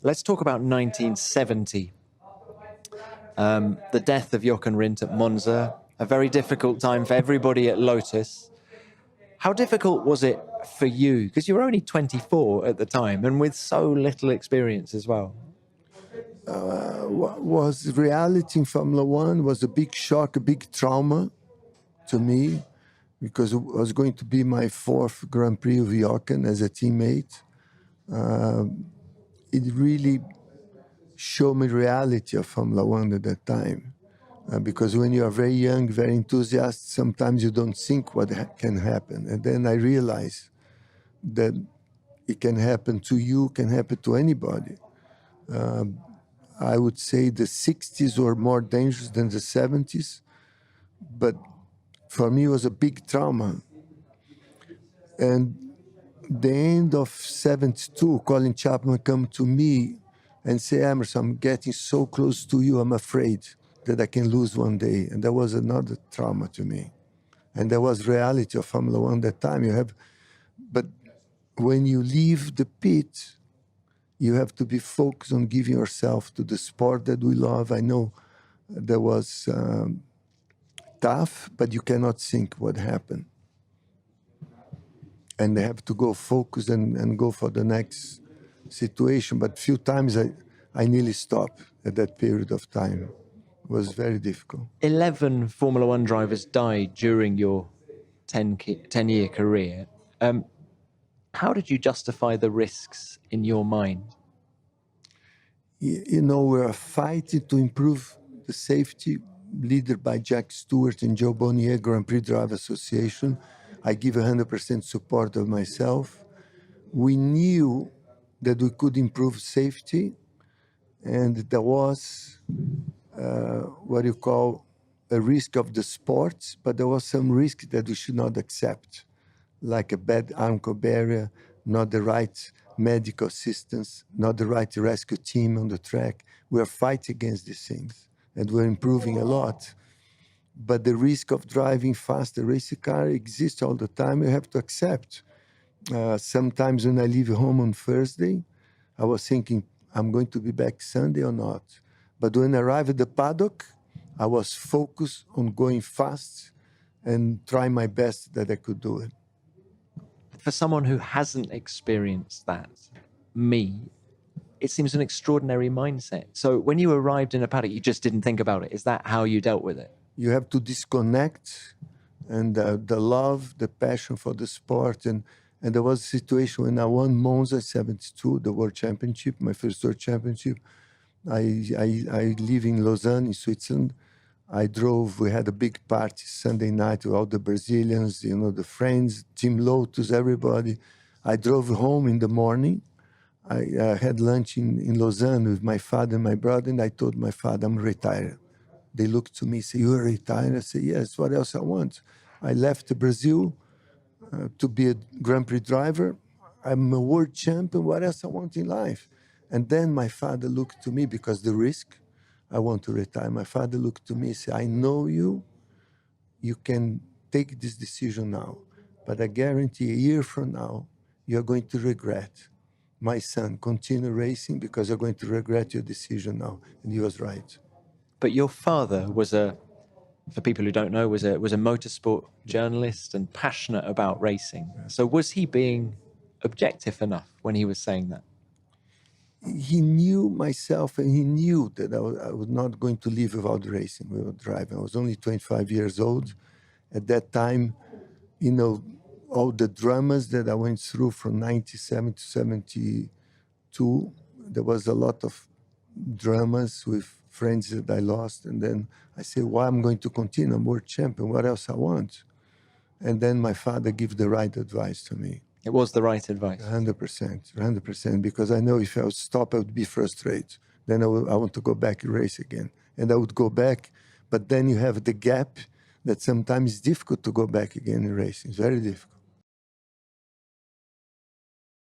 Let's talk about 1970. The death of Jochen Rindt at Monza, a very difficult time for everybody at Lotus. How difficult was it for you? Because you were only 24 at the time and with so little experience as well. Was reality in Formula One was a big shock, a big trauma to me, because it was going to be my fourth Grand Prix of Jochen as a teammate. It really showed me reality of Formula One at that time. Because when you are very young, very enthusiastic, sometimes you don't think what can happen. And then I realized that it can happen to you, can happen to anybody. I would say the 60s were more dangerous than the 70s, but for me it was a big trauma. And the end of 72, Colin Chapman come to me and say, Emerson, I'm getting so close to you, I'm afraid that I can lose one day. And that was another trauma to me. And that was reality of Formula One that time. But when you leave the pit, you have to be focused on giving yourself to the sport that we love. I know that was tough, but you cannot think what happened. And they have to go focus and go for the next situation. But few times I nearly stopped at that period of time. It was very difficult. 11 Formula One drivers died during your 10-year career. How did you justify the risks in your mind? You know, we're fighting to improve the safety, led by Jack Stewart and Joe Bonnier, Grand Prix Driver Association. I give 100% support of myself. We knew that we could improve safety, and there was what you call a risk of the sports, but there was some risk that we should not accept, like a bad ankle barrier, not the right medical assistance, not the right rescue team on the track. We are fighting against these things, and we're improving a lot. But the risk of driving fast, the racing car exists all the time. You have to accept. Sometimes when I leave home on Thursday, I was thinking, I'm going to be back Sunday or not. But when I arrived at the paddock, I was focused on going fast and trying my best that I could do it. For someone who hasn't experienced that, it seems an extraordinary mindset. So when you arrived in a paddock, you just didn't think about it. Is that how you dealt with it? You have to disconnect, and the love, the passion for the sport. And there was a situation when I won Monza 72, the World Championship, my first World Championship. I live in Lausanne, in Switzerland. I drove, we had a big party Sunday night with all the Brazilians, you know, the friends, Team Lotus, everybody. I drove home in the morning. I had lunch in Lausanne with my father and my brother, and I told my father, I'm retired. They looked to me and said, you are retired? I said, yes, what else I want? I left Brazil to be a Grand Prix driver. I'm a world champion. What else I want in life? And then my father looked to me, because the risk, I want to retire. My father looked to me and said, I know you can take this decision now, but I guarantee a year from now, you're going to regret. My son, continue racing because you're going to regret your decision now. And he was right. But your father was for people who don't know, was a motorsport journalist and passionate about racing. So was he being objective enough when he was saying that? He knew myself, and he knew that I was not going to live without racing, without driving. I was only 25 years old. At that time, you know, all the dramas that I went through from 97 to 72, there was a lot of dramas with friends that I lost. And then I said, well, I'm going to continue. I'm world champion. What else I want? And then my father gave the right advice to me. It was the right advice. 100%, because I know if I would stop, I would be frustrated. Then I want to go back and race again. And I would go back, but then you have the gap that sometimes it's difficult to go back again in racing. It's very difficult.